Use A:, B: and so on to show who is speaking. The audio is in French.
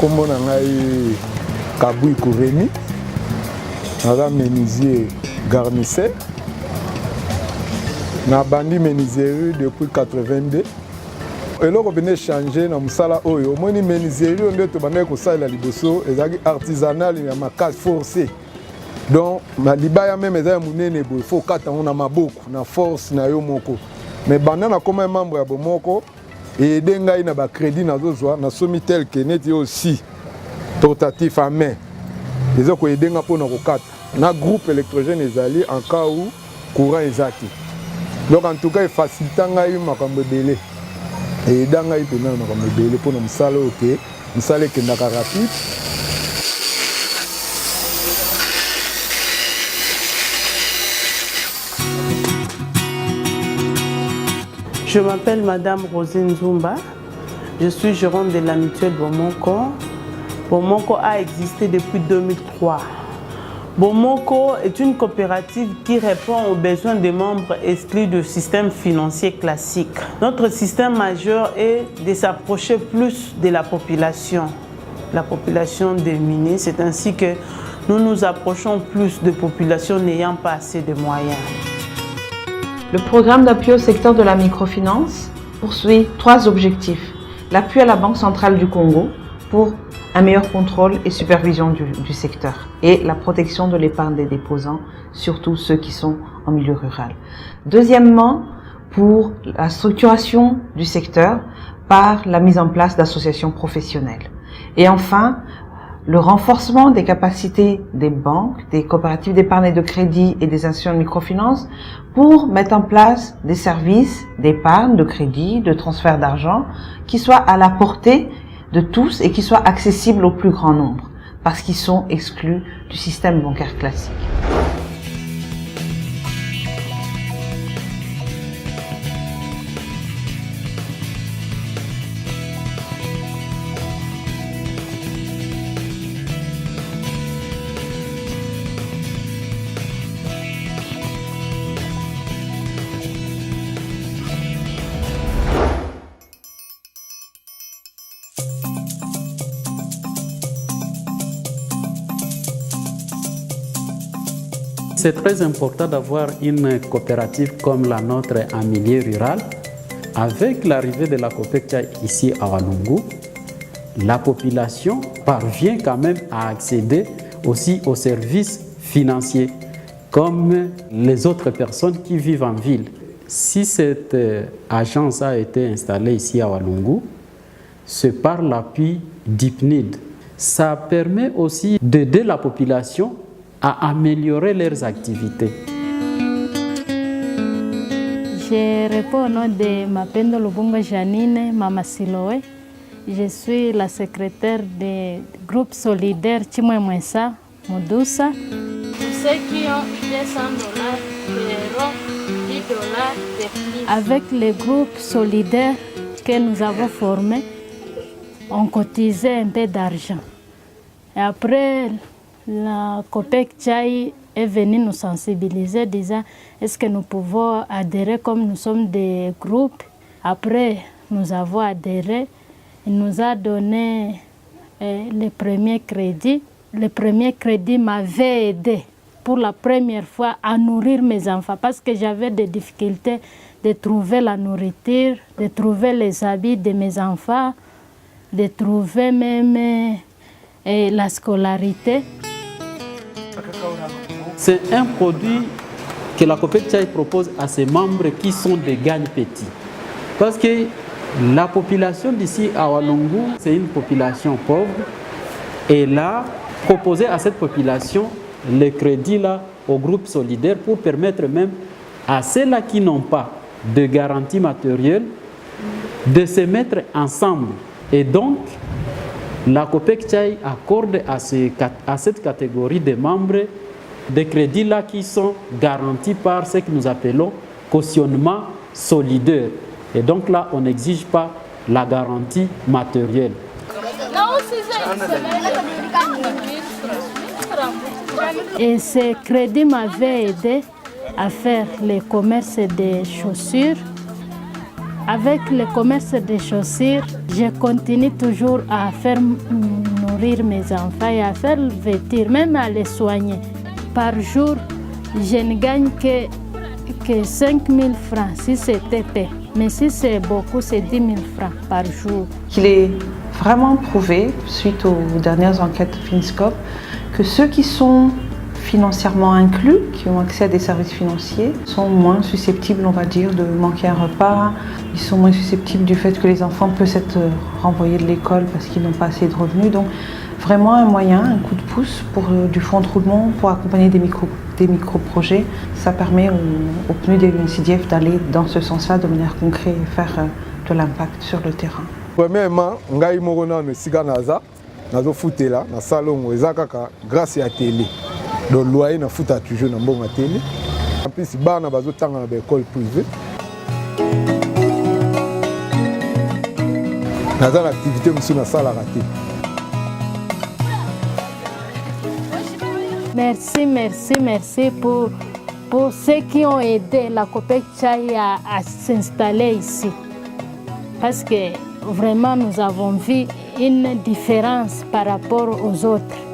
A: kombo na ngai Kabui Kouremi, naza menuisier garnisseur. Na bandi menuiserie depuis 82. Eloko bene changer na musala oyo, omoni menuiserie nde to bande ko sala liboso ezaki artisanal ya makasi forcé. Donc malibaya même eza munene bo faut kata na maboko na force na yo moko. Mais banda na koma membre ya bomoko et dengai na ba crédit na zozwa na somi tel que net aussi portatif à main. Ezo ko edenga pona ko kata. Na groupe électrogène ezali en cas où courant ezaki. Donc en tout cas, il facilite makambo belé. Et danga il peut même makambo belé pour nous saler OK, nous saler que ndaka rapide.
B: Je m'appelle Madame Rosine Zumba. Je suis gérante de la mutuelle Bomoko. Bomoko a existé depuis 2003. Bomoko est une coopérative qui répond aux besoins des membres exclus du système financier classique. Notre système majeur est de s'approcher plus de la population démunie. C'est ainsi que nous nous approchons plus de populations n'ayant pas assez de moyens.
C: Le programme d'appui au secteur de la microfinance poursuit 3 objectifs. L'appui à la Banque centrale du Congo pour un meilleur contrôle et supervision du secteur et la protection de l'épargne des déposants, surtout ceux qui sont en milieu rural. Deuxièmement, pour la structuration du secteur par la mise en place d'associations professionnelles. Et enfin, le renforcement des capacités des banques, des coopératives d'épargne et de crédit et des institutions de microfinance pour mettre en place des services d'épargne, de crédit, de transfert d'argent qui soient à la portée de tous et qui soient accessibles au plus grand nombre, parce qu'ils sont exclus du système bancaire classique.
D: C'est très important d'avoir une coopérative comme la nôtre en milieu rural. Avec l'arrivée de la COPECTIA ici à Walungu, la population parvient quand même à accéder aussi aux services financiers comme les autres personnes qui vivent en ville. Si cette agence a été installée ici à Walungu, c'est par l'appui d'IPNID. Ça permet aussi d'aider la population à améliorer leurs activités.
E: Je réponds au nom de Mapendo Lubunga Janine Mama Siloé. Je suis la secrétaire du groupe solidaire Chimwemwesa Modusa.
F: Pour ceux qui ont $200, €, $10, des plus.
E: Avec le groupe solidaire que nous avons formé, on cotisait un peu d'argent. Et après, la COPECTIA est venue nous sensibiliser, disant est-ce que nous pouvons adhérer comme nous sommes des groupes. Après, nous avons adhéré. Il nous a donné le premier crédit. Le premier crédit m'avait aidé pour la première fois à nourrir mes enfants parce que j'avais des difficultés de trouver la nourriture, de trouver les habits de mes enfants, de trouver même la scolarité.
D: C'est un produit que la COPECTIA propose à ses membres qui sont des gagnes petits. Parce que la population d'ici à Walungu, c'est une population pauvre. Et là, proposer à cette population le crédit là, au groupe solidaire pour permettre même à ceux-là qui n'ont pas de garantie matérielle de se mettre ensemble. Et donc, la COPECTIA accorde à cette catégorie de membres des crédits là qui sont garantis par ce que nous appelons cautionnement solidaire. Et donc là, on n'exige pas la garantie matérielle.
E: Et ce crédit m'avait aidé à faire le commerce des chaussures. Avec le commerce des chaussures, je continue toujours à faire nourrir mes enfants et à faire vêtir, même à les soigner. Par jour, je ne gagne que 5 000 francs si c'est épais. Mais si c'est beaucoup, c'est 10 000 francs par jour.
C: Il est vraiment prouvé, suite aux dernières enquêtes Finscope, que ceux qui sont financièrement inclus, qui ont accès à des services financiers, sont moins susceptibles, on va dire, de manquer un repas. Ils sont moins susceptibles du fait que les enfants peuvent être renvoyés de l'école parce qu'ils n'ont pas assez de revenus. Donc vraiment un moyen, un coup de pouce pour du fonds de roulement pour accompagner des micro-projets. Ça permet au PNUD et au CDF d'aller dans ce sens-là de manière concrète et faire de l'impact sur le terrain.
A: Premièrement, ngai moko na sika naza nazofutela na salongo eza kaka grâce à télé. Donc loyer na futa toujours na mbongo télé. En plus bana bazotanga na école privée. Naza l'activité musu na sala raté.
E: Merci, merci, merci pour ceux qui ont aidé la Copec Tchai à s'installer ici. Parce que vraiment, nous avons vu une différence par rapport aux autres.